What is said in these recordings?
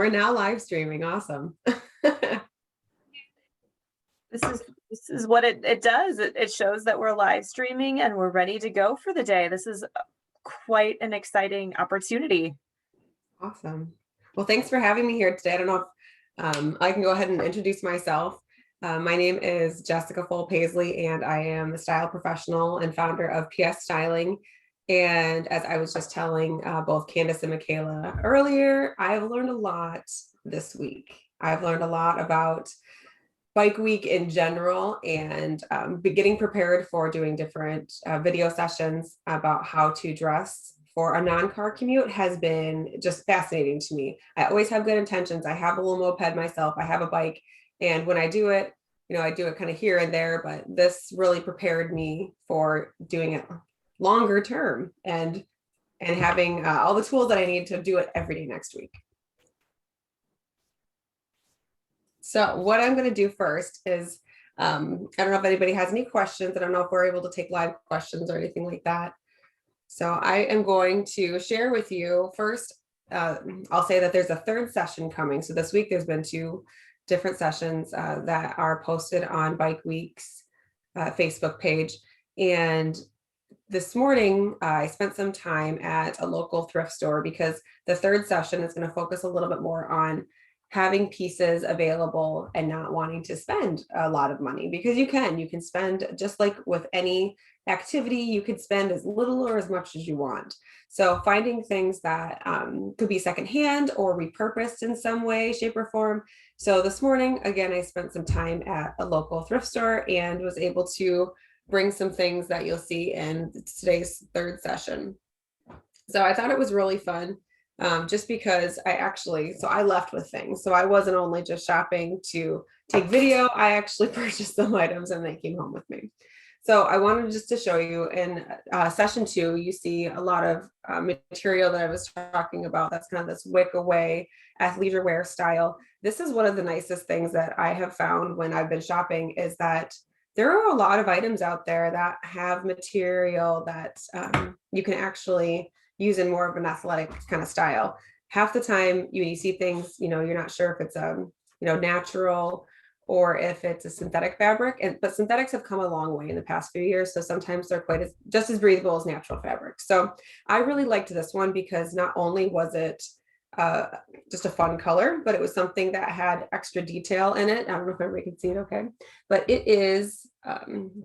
we're now live streaming. Awesome. This is what it does. It shows that we're live streaming and we're ready to go for the day. This is quite an exciting opportunity. Awesome. Well, thanks for having me here today. I don't know if I can go ahead and introduce myself. My name is Jessica Pfohl Paisley, and I am the style professional and founder of PS Styling. And as I was just telling both Candace and Michaela earlier, I've learned a lot this week. I've learned a lot about Bike Week in general, and getting prepared for doing different video sessions about how to dress for a non-car commute has been just fascinating to me. I always have good intentions. I have a little moped myself. I have a bike. And when I do it, I do it kind of here and there, but this really prepared me for doing it longer term and having all the tools that I need to do it every day next week. So what I'm going to do first is, I don't know if anybody has any questions. I don't know if we're able to take live questions or anything like that. So I am going to share with you first. I'll say that there's a third session coming. So this week there's been 2 different sessions that are posted on Bike Week's Facebook page. And this morning I spent some time at a local thrift store because the third session is going to focus a little bit more on having pieces available and not wanting to spend a lot of money, because you can spend, just like with any activity, you could spend as little or as much as you want. So finding things that could be secondhand or repurposed in some way, shape, or form. So this morning, again, I spent some time at a local thrift store and was able to bring some things that you'll see in today's third session. So I thought it was really fun. Just because I left with things. So I wasn't only just shopping to take video, I actually purchased some items and they came home with me. So I wanted just to show you in session 2, you see a lot of material that I was talking about. That's kind of this wick away athleisure wear style. This is one of the nicest things that I have found when I've been shopping, is that there are a lot of items out there that have material that you can actually use in more of an athletic kind of style. Half the time you see things, you're not sure if it's natural or if it's a synthetic fabric, but synthetics have come a long way in the past few years. So sometimes they're just as breathable as natural fabric. So I really liked this one because not only was it just a fun color, but it was something that had extra detail in it. I don't know if everybody can see it okay, but it is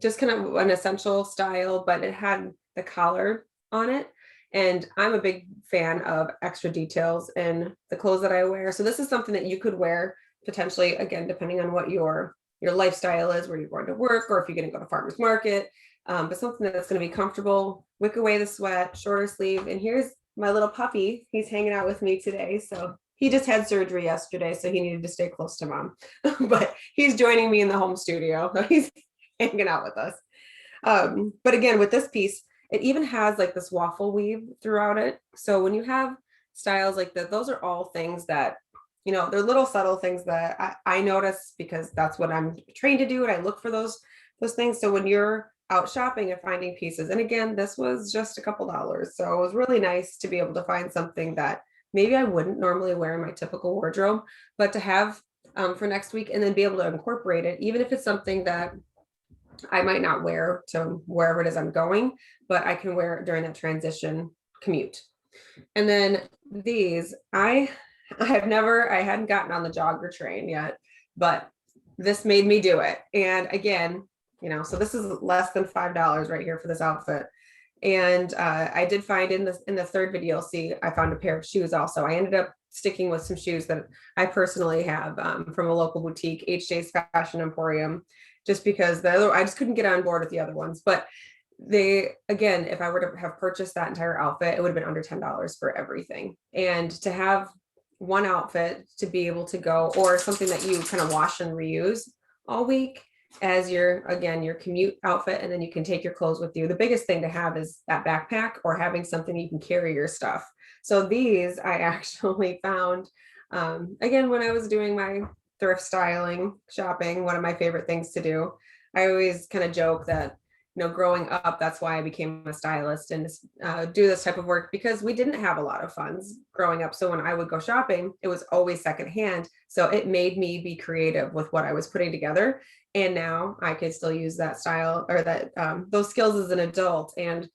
just kind of an essential style, but it had the collar on it. And I'm a big fan of extra details in the clothes that I wear. So this is something that you could wear potentially, again, depending on what your lifestyle is, where you're going to work, or if you're going to go to farmer's market, but something that's going to be comfortable, wick away the sweat, shorter sleeve. And here's my little puppy. He's hanging out with me today. So he just had surgery yesterday, so he needed to stay close to mom. But he's joining me in the home studio. He's hanging out with us. But again, with this piece, it even has like this waffle weave throughout it. So when you have styles like that, those are all things that, they're little subtle things that I notice because that's what I'm trained to do. And I look for those things. So when you're out shopping and finding pieces, and again, this was just a couple dollars. So it was really nice to be able to find something that maybe I wouldn't normally wear in my typical wardrobe, but to have for next week, and then be able to incorporate it, even if it's something that I might not wear to wherever it is I'm going, but I can wear it during that transition commute. And then these, I hadn't gotten on the jogger train yet, but this made me do it. And again, so this is less than $5 right here for this outfit. And I did find in the third video, see, I found a pair of shoes also. I ended up sticking with some shoes that I personally have from a local boutique, HJ's Fashion Emporium, just because I just couldn't get on board with the other ones. But again, if I were to have purchased that entire outfit, it would have been under $10 for everything. And to have one outfit to be able to go, or something that you kind of wash and reuse all week as your commute outfit, and then you can take your clothes with you. The biggest thing to have is that backpack, or having something you can carry your stuff. So these I actually found, again, when I was doing my thrift styling shopping, one of my favorite things to do. I always kind of joke that, growing up, that's why I became a stylist and do this type of work, because we didn't have a lot of funds growing up. So when I would go shopping, it was always secondhand. So it made me be creative with what I was putting together. And now I can still use that style or that those skills as an adult. And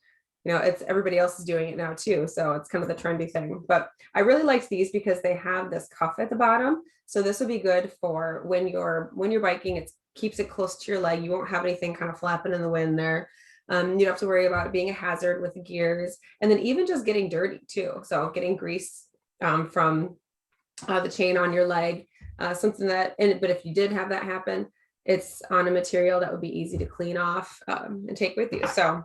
it's everybody else is doing it now too. So it's kind of the trendy thing. But I really liked these because they have this cuff at the bottom. So this would be good for when you're biking. It keeps it close to your leg. You won't have anything kind of flapping in the wind there. You don't have to worry about it being a hazard with the gears, and then even just getting dirty too. So getting grease from the chain on your leg, something that. But if you did have that happen, it's on a material that would be easy to clean off and take with you. So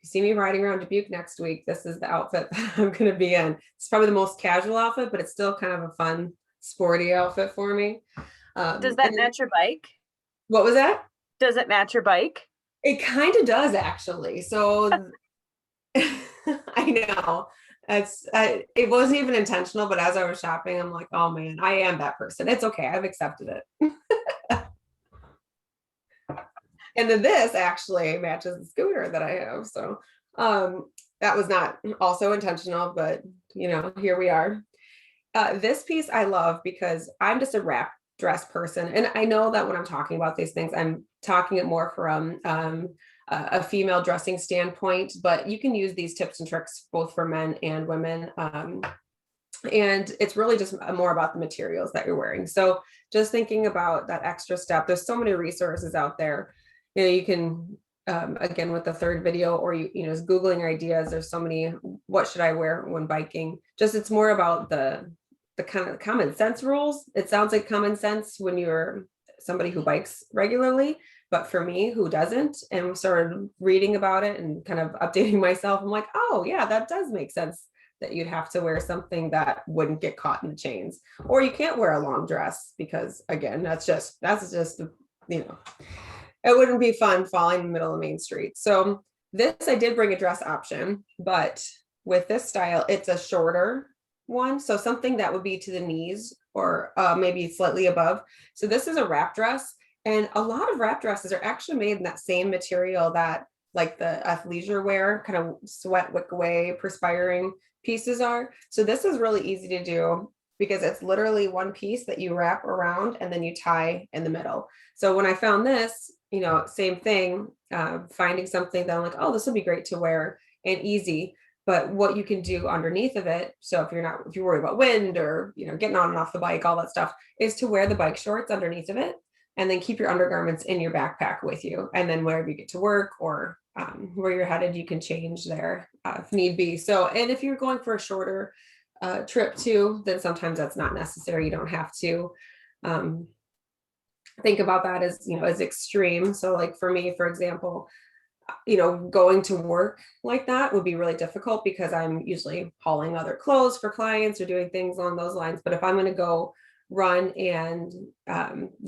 you see me riding around Dubuque next week, this is the outfit that I'm going to be in. It's probably the most casual outfit, but it's still kind of a fun, sporty outfit for me. Does that match your bike? What was that? Does it match your bike? It kind of does, actually. So I know it wasn't even intentional, but as I was shopping, I'm like, oh man, I am that person. It's okay. I've accepted it. And then this actually matches the scooter that I have. So that was not also intentional, but here we are. This piece I love because I'm just a wrap dress person. And I know that when I'm talking about these things, I'm talking it more from a female dressing standpoint, but you can use these tips and tricks both for men and women. And it's really just more about the materials that you're wearing. So just thinking about that extra step, there's so many resources out there. You can, again, with the third video, or just Googling ideas, there's so many, what should I wear when biking? Just, it's more about the kind of common sense rules. It sounds like common sense when you're somebody who bikes regularly, but for me who doesn't, and started reading about it and kind of updating myself, I'm like, oh yeah, that does make sense, that you'd have to wear something that wouldn't get caught in the chains, or you can't wear a long dress because, again, that's just it wouldn't be fun falling in the middle of Main Street. So this, I did bring a dress option, but with this style, it's a shorter one. So something that would be to the knees or maybe slightly above. So this is a wrap dress. And a lot of wrap dresses are actually made in that same material that like the athleisure wear, kind of sweat wick away, perspiring pieces are. So this is really easy to do because it's literally one piece that you wrap around and then you tie in the middle. So when I found this, same thing, finding something that I'm like, oh, this would be great to wear and easy, but what you can do underneath of it. So if you're worried about wind or, getting on and off the bike, all that stuff, is to wear the bike shorts underneath of it and then keep your undergarments in your backpack with you. And then wherever you get to work or where you're headed, you can change there if need be. So, and if you're going for a shorter trip too, then sometimes that's not necessary. You don't have to think about that as extreme. So like for me, for example, going to work like that would be really difficult because I'm usually hauling other clothes for clients or doing things along those lines. But if I'm going to go run and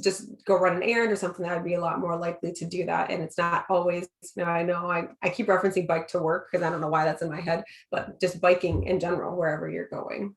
just go run an errand or something, that would be a lot more likely to do that. And it's not always, I know I keep referencing bike to work because I don't know why that's in my head, but just biking in general, wherever you're going.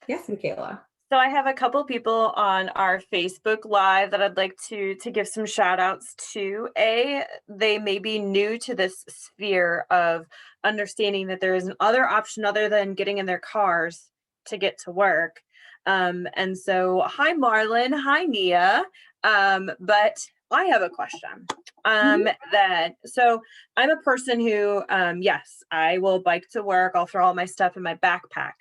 Yes, Michaela. So I have a couple people on our Facebook Live that I'd like to give some shout outs to. They may be new to this sphere of understanding that there is an other option other than getting in their cars to get to work. And so, hi Marlon, hi Nia. But I have a question. So I'm a person who, yes, I will bike to work. I'll throw all my stuff in my backpack.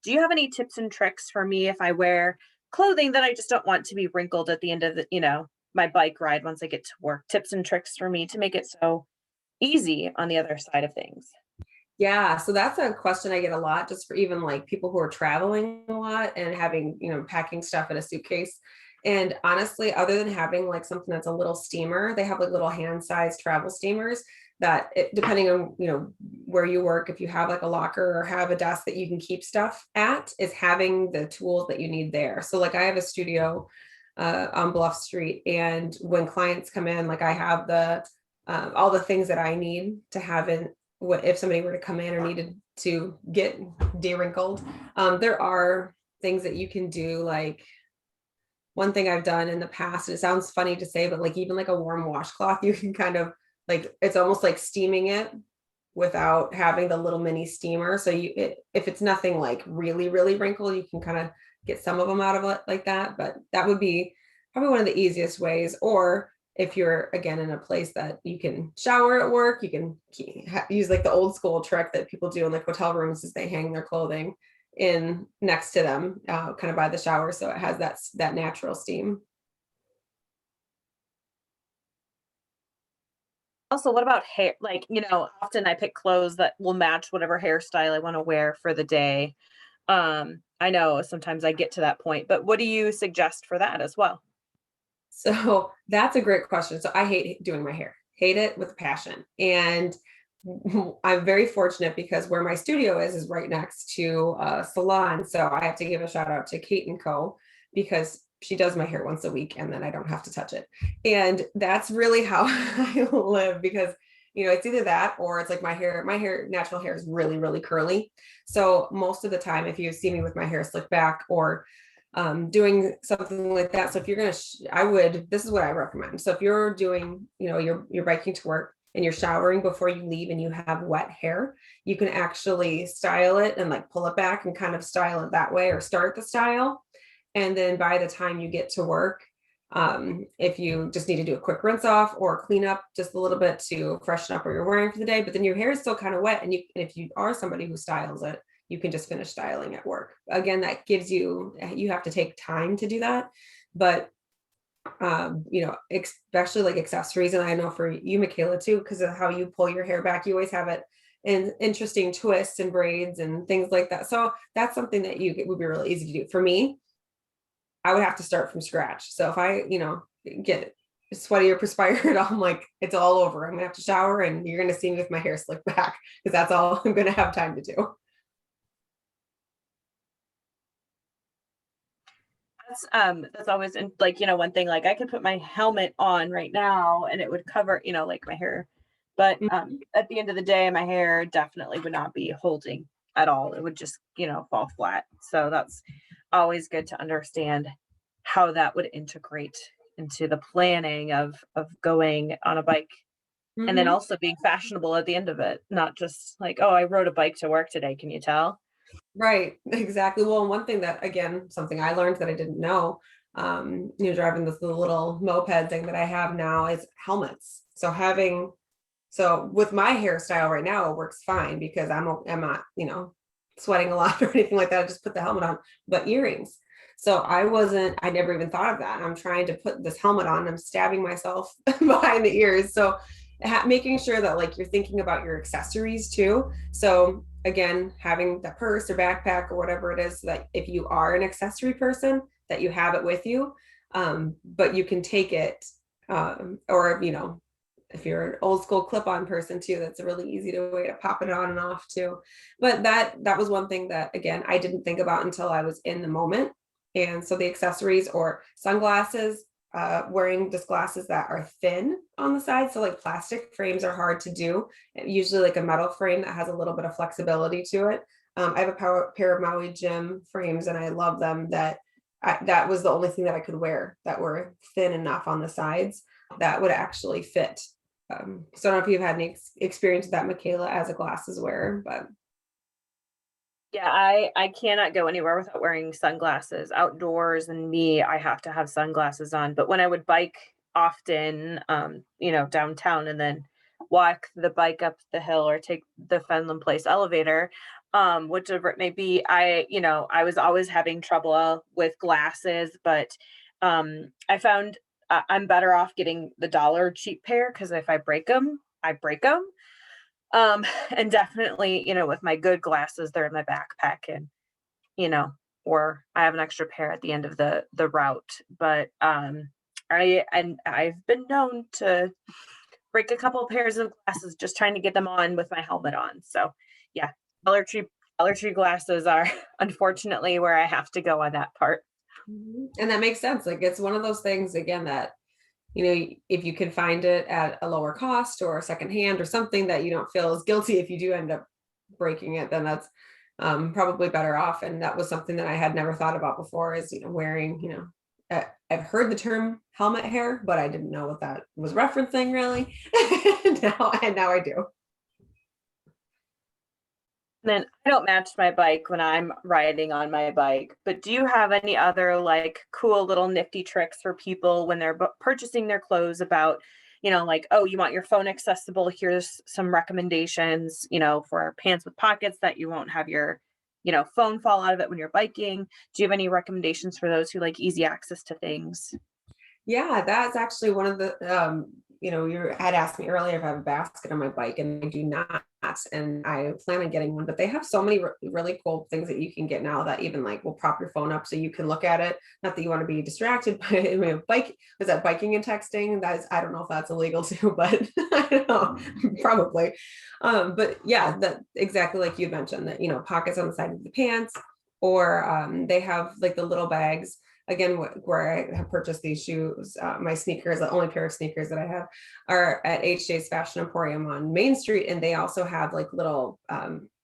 Do you have any tips and tricks for me if I wear clothing that I just don't want to be wrinkled at the end of my bike ride once I get to work? Tips and tricks for me to make it so easy on the other side of things. Yeah, so that's a question I get a lot, just for even like people who are traveling a lot and having, packing stuff in a suitcase. And honestly, other than having like something that's a little steamer, they have like little hand-sized travel steamers that depending on, where you work, if you have like a locker or have a desk that you can keep stuff at, is having the tools that you need there. So like I have a studio on Bluff Street, and when clients come in, like I have all the things that I need to have in if somebody were to come in or needed to get de-wrinkled. There are things that you can do, like one thing I've done in the past, it sounds funny to say, but like even like a warm washcloth, you can kind of like, it's almost like steaming it without having the little mini steamer. So if it's nothing like really, really wrinkled, you can kind of get some of them out of it like that. But that would be probably one of the easiest ways. Or if you're again in a place that you can shower at work, you can use like the old school trick that people do in like hotel rooms is they hang their clothing in next to them, kind of by the shower. So it has that natural steam. Also, what about hair? Like, often I pick clothes that will match whatever hairstyle I want to wear for the day. I know sometimes I get to that point, but what do you suggest for that as well? So that's a great question. So I hate doing my hair, hate it with a passion. And I'm very fortunate because where my studio is right next to a salon. So I have to give a shout out to Kate and Co. because she does my hair once a week and then I don't have to touch it. And that's really how I live because it's either that or it's like my hair, natural hair is really, really curly. So most of the time, if you see me with my hair slicked back or doing something like that. So if you're this is what I recommend. So if you're doing, you're biking to work and you're showering before you leave and you have wet hair, you can actually style it and like pull it back and kind of style it that way or start the style. And then by the time you get to work, if you just need to do a quick rinse off or clean up just a little bit to freshen up what you're wearing for the day, but then your hair is still kind of wet. And if you are somebody who styles it, you can just finish styling at work. Again, that gives you have to take time to do that. But especially like accessories. And I know for you, Michaela, too, because of how you pull your hair back, you always have it in interesting twists and braids and things like that. So that's something that would be really easy to do. For me, I would have to start from scratch. So if I, get sweaty or perspired, I'm like, it's all over. I'm gonna have to shower and you're gonna see me with my hair slicked back because that's all I'm gonna have time to do. That's always like, one thing, like I could put my helmet on right now and it would cover, like my hair. But at the end of the day, my hair definitely would not be holding at all. It would just, fall flat. So that's always good to understand how that would integrate into the planning of going on a bike and then Mhm. also being fashionable at the end of it, not just like, oh, I rode a bike to work today. Can you tell? Right, exactly. Well, one thing that, again, something I learned that I didn't know, driving this the little moped thing that I have now is helmets. So with my hairstyle right now, it works fine because I'm not, sweating a lot or anything like that. I just put the helmet on, but earrings. So I never even thought of that. I'm trying to put this helmet on. I'm stabbing myself behind the ears. So making sure that like you're thinking about your accessories too. So again, having the purse or backpack or whatever it is, so that if you are an accessory person, that you have it with you, but you can take it, or if you're an old school clip-on person too, that's a really easy way to pop it on and off too. But that was one thing that again I didn't think about until I was in the moment. And so the accessories or sunglasses, wearing just glasses that are thin on the side. So like plastic frames are hard to do. Usually like a metal frame that has a little bit of flexibility to it. I have a pair of Maui Gym frames and I love them. That was the only thing that I could wear that were thin enough on the sides that would actually fit. So I don't know if you've had any experience with that, Michaela, as a glasses wearer, but Yeah, I cannot go anywhere without wearing sunglasses. Outdoors and me, I have to have sunglasses on. But when I would bike often, downtown and then walk the bike up the hill or take the Fenland Place elevator, whichever it may be, I was always having trouble with glasses, but I found I'm better off getting the dollar cheap pair because if I break them, I break them. And definitely, with my good glasses, they're in my backpack and, you know, or I have an extra pair at the end of the route. But I've been known to break a couple of pairs of glasses just trying to get them on with my helmet on. So yeah, dollar tree dollar tree glasses are unfortunately where I have to go on that part. and that makes sense. Like it's one of those things again that if you can find it at a lower cost or secondhand or something that you don't feel as guilty if you do end up breaking it, then that's probably better off. And that was something that I had never thought about before is, wearing, I've heard the term helmet hair, but I didn't know what that was referencing really. Now I do. Then I don't match my bike when I'm riding on my bike, but do you have any other like cool little nifty tricks for people when they're purchasing their clothes about, like, oh, you want your phone accessible? Here's some recommendations, for pants with pockets that you won't have your, phone fall out of it when you're biking. Do you have any recommendations for those who like easy access to things? Yeah, that's actually one of the, you had asked me earlier if I have a basket on my bike, and I do not. And I plan on getting one, but they have so many really cool things that you can get now that even like will prop your phone up so you can look at it. Not that you want to be distracted by bike. Was that biking and texting? I don't know if that's illegal too, but I don't know, probably. But yeah, that exactly like you mentioned that, pockets on the side of the pants, or they have like the little bags. Again, where I have purchased these shoes, my sneakers, the only pair of sneakers that I have are at HJ's Fashion Emporium on Main Street. And they also have like little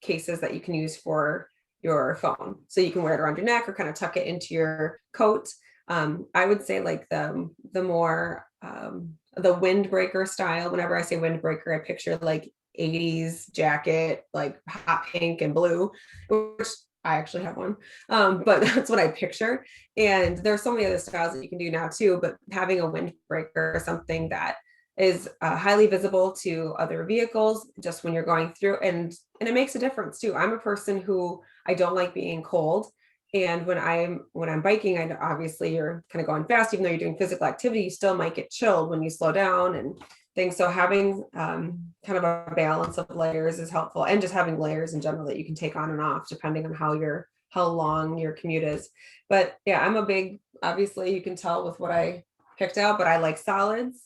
cases that you can use for your phone. So you can wear it around your neck or kind of tuck it into your coat. I would say like the more, the windbreaker style. Whenever I say windbreaker, I picture like 80s jacket, like hot pink and blue, which I actually have one, but that's what I picture. And there's so many other styles that you can do now too, but having a windbreaker is something that is highly visible to other vehicles just when you're going through, and it makes a difference too. I'm a person who I don't like being cold. And when I'm biking, I obviously you're kind of going fast, even though you're doing physical activity, you still might get chilled when you slow down and things. So having kind of a balance of layers is helpful, and just having layers in general that you can take on and off depending on how long your commute is. But yeah, I'm a big, obviously you can tell with what I picked out, but I like solids.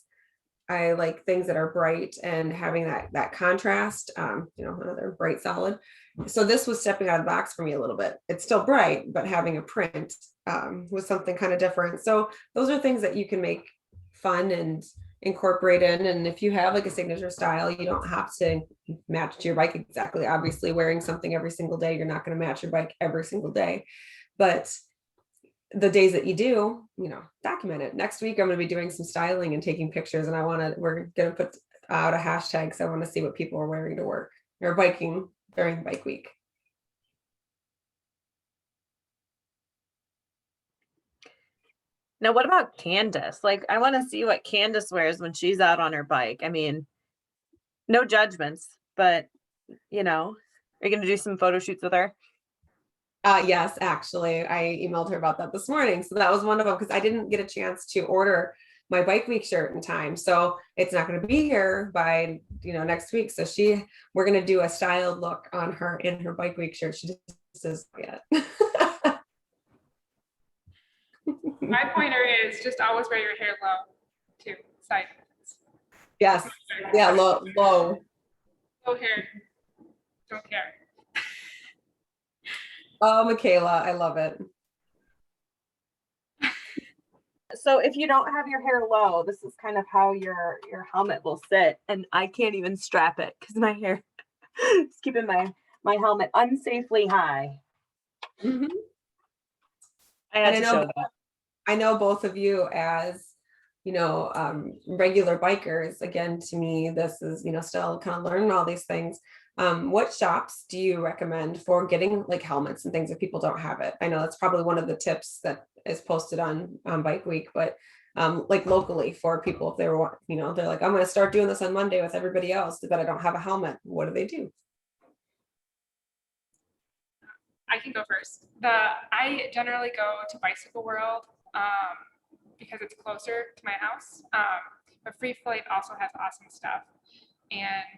I like things that are bright and having that contrast, another bright solid. So this was stepping out of the box for me a little bit. It's still bright, but having a print was something kind of different. So those are things that you can make fun and incorporate in. And if you have like a signature style, you don't have to match to your bike exactly. Obviously, wearing something every single day, you're not going to match your bike every single day. But the days that you do, document it. Next week, I'm going to be doing some styling and taking pictures, and we're going to put out a hashtag. So I want to see what people are wearing to work or biking during bike week. Now, what about Candace? Like, I want to see what Candace wears when she's out on her bike. I mean, no judgments, but are you going to do some photo shoots with her? Yes, actually, I emailed her about that this morning. So that was one of them because I didn't get a chance to order my bike week shirt in time. So it's not going to be here by, next week. So we're going to do a styled look on her in her bike week shirt. She just says yet. My pointer is just always wear your hair low too. Side. Yes. Yeah. Low. Low hair. Don't care. Oh, Michaela, I love it. So if you don't have your hair low, this is kind of how your helmet will sit. And I can't even strap it because my hair is keeping my helmet unsafely high. Mm-hmm. I had to show that. I know both of you as, regular bikers. Again, to me, this is, still kind of learning all these things. What shops do you recommend for getting like helmets and things if people don't have it? I know that's probably one of the tips that is posted on Bike Week, but like locally for people, if they were, they're like, I'm going to start doing this on Monday with everybody else, but I don't have a helmet. What do they do? I can go first. I generally go to Bicycle World because it's closer to my house. But Free Flight also has awesome stuff. And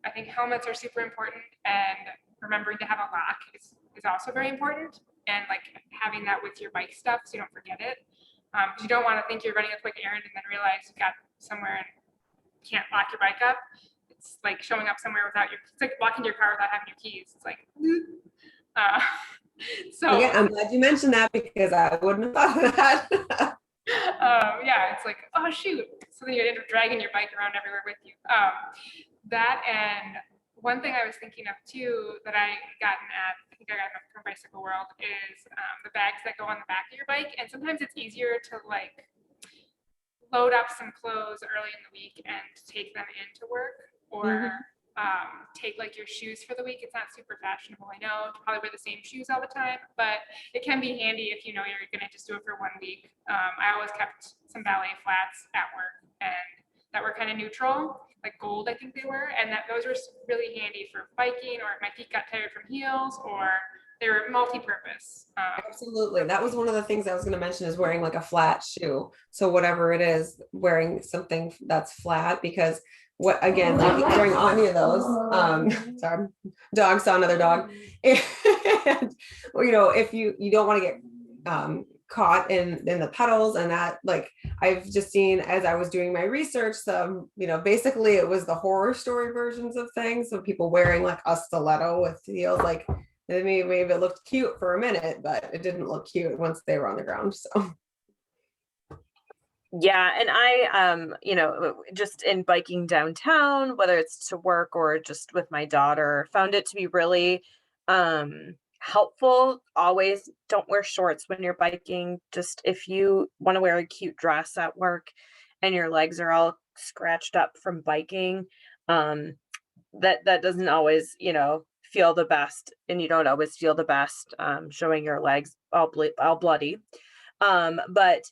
I think helmets are super important, and remembering to have a lock is also very important. And like having that with your bike stuff so you don't forget it. You don't want to think you're running a quick errand and then realize you got somewhere and can't lock your bike up. It's like showing up somewhere it's like locking your car without having your keys. It's like, so yeah, I'm glad you mentioned that because I wouldn't have thought of that. Yeah, it's like, oh shoot. So then you end up dragging your bike around everywhere with you. That, and one thing I was thinking of too that I gotten at, I think I got from Bicycle World, is the bags that go on the back of your bike. And sometimes it's easier to like load up some clothes early in the week and take them into work, or take like your shoes for the week. It's not super fashionable, I know, to probably wear the same shoes all the time, but it can be handy if you know you're gonna just do it for 1 week. I always kept some ballet flats at work, and that were kind of neutral, like gold, I think they were, and that those were really handy for biking, or if my feet got tired from heels, or they were multi-purpose. Absolutely. That was one of the things I was going to mention, is wearing like a flat shoe. So whatever it is, wearing something that's flat, because what, again, like during any of those, sorry, dog saw another dog. And, well, you know, if you don't want to get caught in the pedals, and that, like, I've just seen, as I was doing my research, some, you know, basically it was the horror story versions of things. So people wearing like a stiletto with heels, like, maybe it looked cute for a minute, but it didn't look cute once they were on the ground. So yeah, and I you know, just in biking downtown, whether it's to work or just with my daughter, found it to be really helpful. Always don't wear shorts when you're biking. Just if you want to wear a cute dress at work and your legs are all scratched up from biking, that doesn't always, you know, feel the best, and you don't always feel the best showing your legs all bloody. But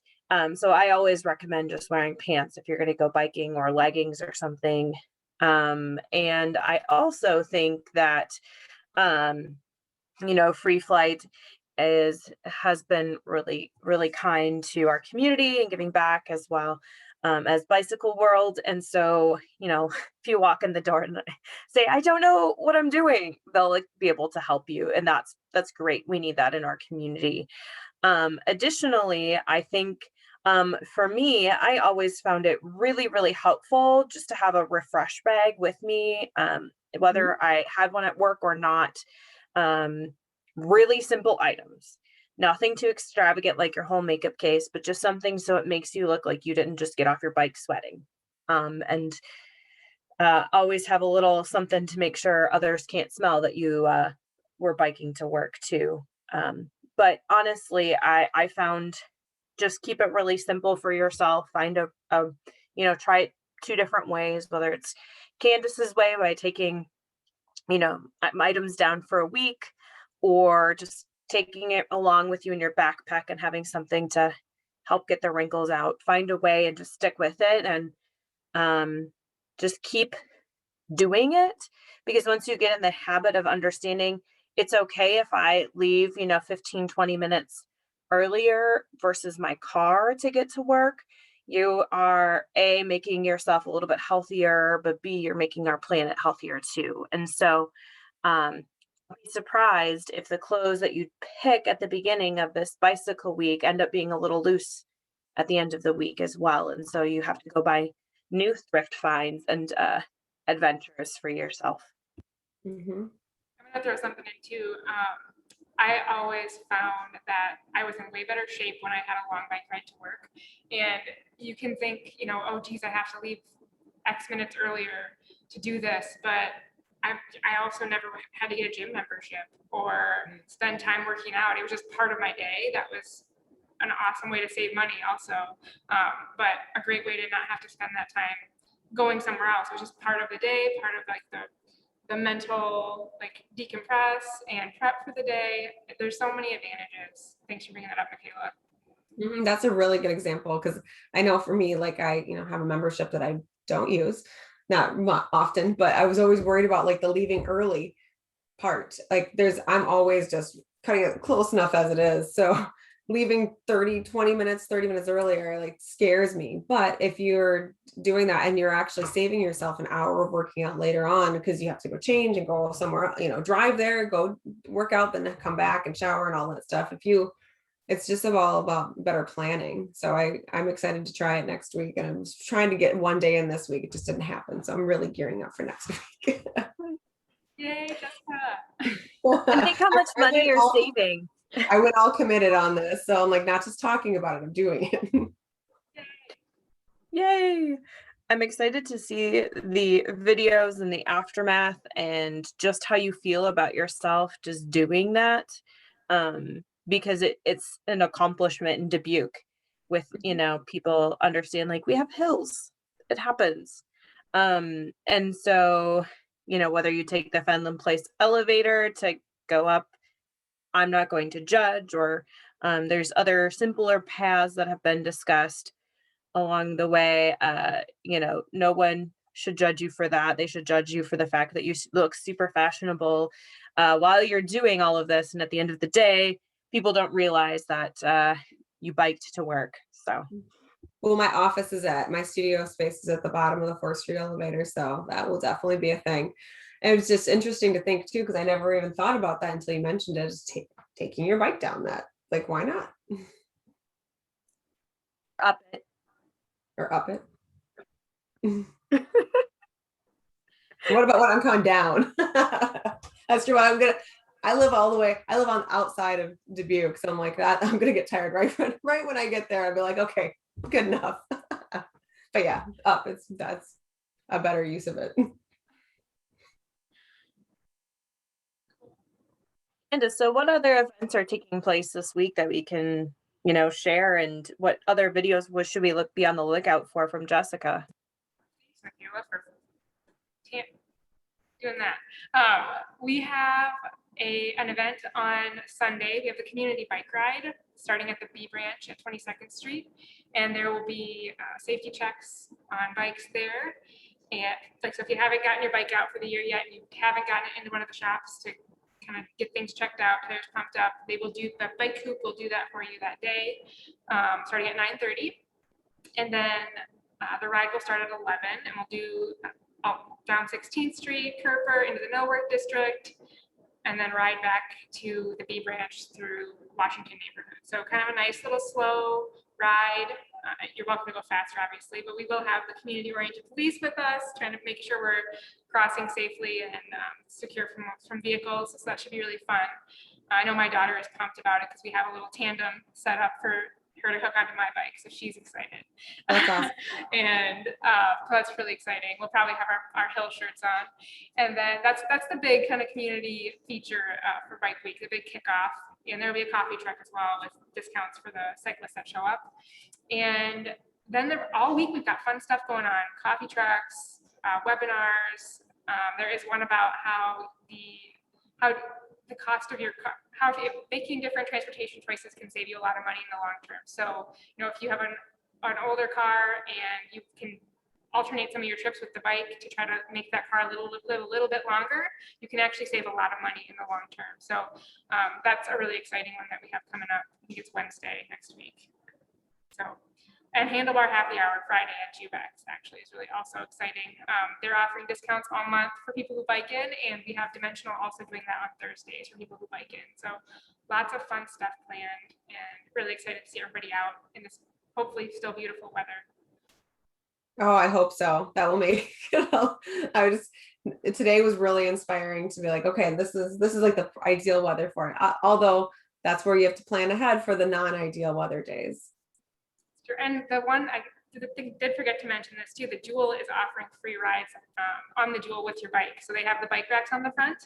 so I always recommend just wearing pants if you're going to go biking, or leggings or something. And I also think that you know, Free Flight has been really kind to our community and giving back, as well as Bicycle World. And so, you know, if you walk in the door and say, I don't know what I'm doing, they'll like be able to help you. And that's great. We need that in our community. Additionally, I think for me, I always found it really helpful just to have a refresh bag with me, whether I had one at work or not. Really simple items, nothing too extravagant like your whole makeup case, but just something so it makes you look like you didn't just get off your bike sweating. And always have a little something to make sure others can't smell that you were biking to work too. But honestly, I found, just keep it really simple for yourself. Find a you know, try it 2 different ways, whether it's Candace's way by taking, you know, items down for a week, or just taking it along with you in your backpack and having something to help get the wrinkles out. Find a way and just stick with it, and just keep doing it, because once you get in the habit of understanding it's okay if I leave, you know, 15-20 minutes earlier versus my car to get to work, you are A, making yourself a little bit healthier, but B, you're making our planet healthier too. And so be surprised if the clothes that you pick at the beginning of this bicycle week end up being a little loose at the end of the week as well. And so you have to go buy new thrift finds and adventures for yourself. I'm gonna throw something in too. I always found that I was in way better shape when I had a long bike ride to work. And you can think, you know, oh geez, I have to leave X minutes earlier to do this, but I also never had to get a gym membership or spend time working out. It was just part of my day. That was an awesome way to save money also, but a great way to not have to spend that time going somewhere else. It was just part of the day, part of like the mental, like, decompress and prep for the day. There's so many advantages. Thanks for bringing that up, Michaela. That's a really good example, because I know for me, like, I, you know, have a membership that I don't use, not often, but I was always worried about like the leaving early part. Like I'm always just cutting it close enough as it is. So leaving 30 minutes earlier, like, scares me. But if you're doing that and you're actually saving yourself an hour of working out later on, because you have to go change and go somewhere, you know, drive there, go work out, then come back and shower and all that stuff. It's just all about better planning. So I'm excited to try it next week, and I'm trying to get one day in this week. It just didn't happen. So I'm really gearing up for next week. Yay, Jessica. And think how much money you're saving. I went all committed on this. So I'm like, not just talking about it, I'm doing it. Yay. I'm excited to see the videos and the aftermath and just how you feel about yourself just doing that. Because it's an accomplishment in Dubuque with, people understand like we have hills. It happens. And so, whether you take the Fenland Place elevator to go up, I'm not going to judge, or there's other simpler paths that have been discussed along the way. No one should judge you for that. They should judge you for the fact that you look super fashionable while you're doing all of this. And at the end of the day, people don't realize that you biked to work. So, Well, my studio space is at the bottom of the 4th Street elevator, so that will definitely be a thing. And it's just interesting to think too, because I never even thought about that until you mentioned it, is taking your bike down that. Like, why not? up it. Or up it. What about when I'm coming down? That's true. I live all the way. I live on outside of Dubuque, so I'm like that. I'm gonna get tired right when I get there. I'll be like, okay, good enough. But yeah, up. That's a better use of it. And so what other events are taking place this week that we can, share, and what other videos should we be on the lookout for from Jessica? Thank you for doing that. We have an event on Sunday. We have the community bike ride starting at the B branch at 22nd Street, and there will be safety checks on bikes there. And so if you haven't gotten your bike out for the year yet, and you haven't gotten it into one of the shops to kind of get things checked out, tires pumped up, they will do the bike coop will do that for you that day, starting at 9:30. And then the ride will start at 11, and we'll do down 16th Street, Kerper, into the Millwork District, and then ride back to the B branch through Washington neighborhood. So kind of a nice little slow ride. You're welcome to go faster, obviously, but we will have the community-oriented police with us, trying to make sure we're crossing safely and secure from vehicles. So that should be really fun. I know my daughter is pumped about it because we have a little tandem set up for her to hook onto my bike, so she's excited. That's awesome. And so that's really exciting. We'll probably have our hill shirts on, and then that's the big kind of community feature for Bike Week, the big kickoff. And there'll be a coffee truck as well with discounts for the cyclists that show up. And then all week we've got fun stuff going on: coffee trucks, webinars. There is one about how the cost of your car, how making different transportation choices can save you a lot of money in the long term. So, if you have an older car and you can alternate some of your trips with the bike to try to make that car live a little bit longer, you can actually save a lot of money in the long term. So that's a really exciting one that we have coming up. I think it's Wednesday next week. So, and Handlebar Happy Hour Friday at Jubex actually is really also exciting. They're offering discounts all month for people who bike in, and we have Dimensional also doing that on Thursdays for people who bike in. So lots of fun stuff planned, and really excited to see everybody out in this hopefully still beautiful weather. Oh, I hope so. That will make, today was really inspiring to be like, okay, this is like the ideal weather for it. Although that's where you have to plan ahead for the non-ideal weather days. And the one I did forget to mention this too, the Jewel is offering free rides on the Jewel with your bike. So they have the bike racks on the front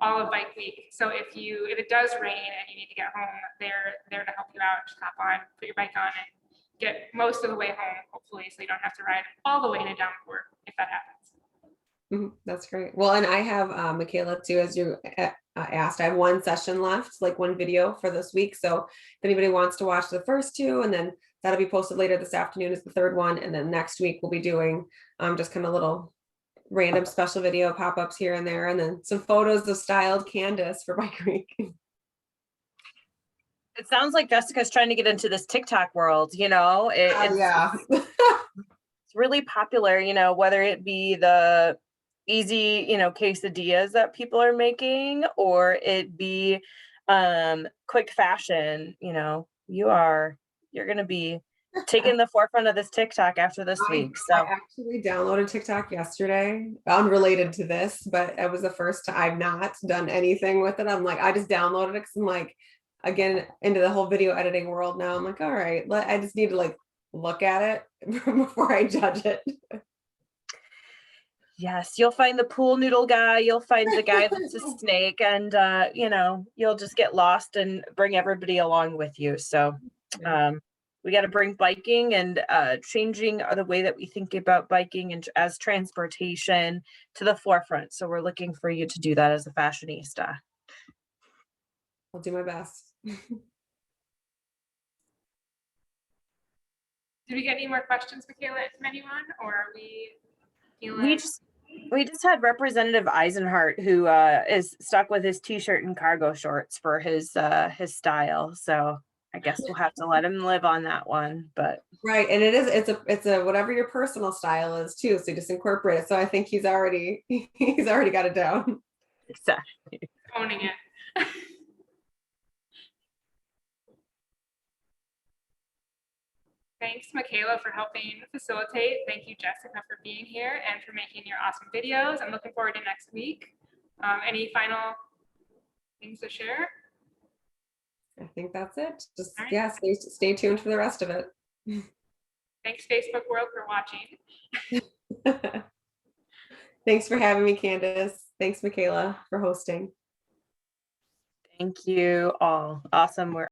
all of Bike Week. So if it does rain and you need to get home, they're there to help you out. Just hop on, put your bike on, and get most of the way home, hopefully, so you don't have to ride all the way in a downpour if that happens. That's great. Well, and I have Michaela too, as you asked, I have one session left, like one video for this week. So if anybody wants to watch the first two, and then that'll be posted later this afternoon is the third one. And then next week we'll be doing just kind of little random special video pop-ups here and there, and then some photos of styled Candace for Bike Week. It sounds like Jessica's trying to get into this TikTok world, Yeah. It's really popular, whether it be the easy, quesadillas that people are making, or it be quick fashion. You're going to be taking the forefront of this TikTok after this week. So I actually downloaded TikTok yesterday, unrelated to this, but it was the first time. I've not done anything with it. I'm like, I just downloaded it because I'm like, again, into the whole video editing world now. I'm like, all right, I just need to look at it before I judge it. Yes, you'll find the pool noodle guy, you'll find the guy that's a snake, and you'll just get lost and bring everybody along with you. So we got to bring biking and changing the way that we think about biking and as transportation to the forefront. So we're looking for you to do that as a fashionista. I'll do my best. Did we get any more questions, Michaela, from anyone, or are we feeling? We just had Representative Eisenhart, who is stuck with his t-shirt and cargo shorts for his style. So I guess we'll have to let him live on that one. But Right, and it's a whatever your personal style is too. So you just incorporate it. So I think he's already got it down. exactly. Owning it. Thanks, Michaela, for helping facilitate. Thank you, Jessica, for being here and for making your awesome videos. I'm looking forward to next week. Any final things to share? I think that's it. Just All right. yeah, stay tuned for the rest of it. Thanks, Facebook world, for watching. Thanks for having me, Candace. Thanks, Michaela, for hosting. Thank you all. Awesome. We're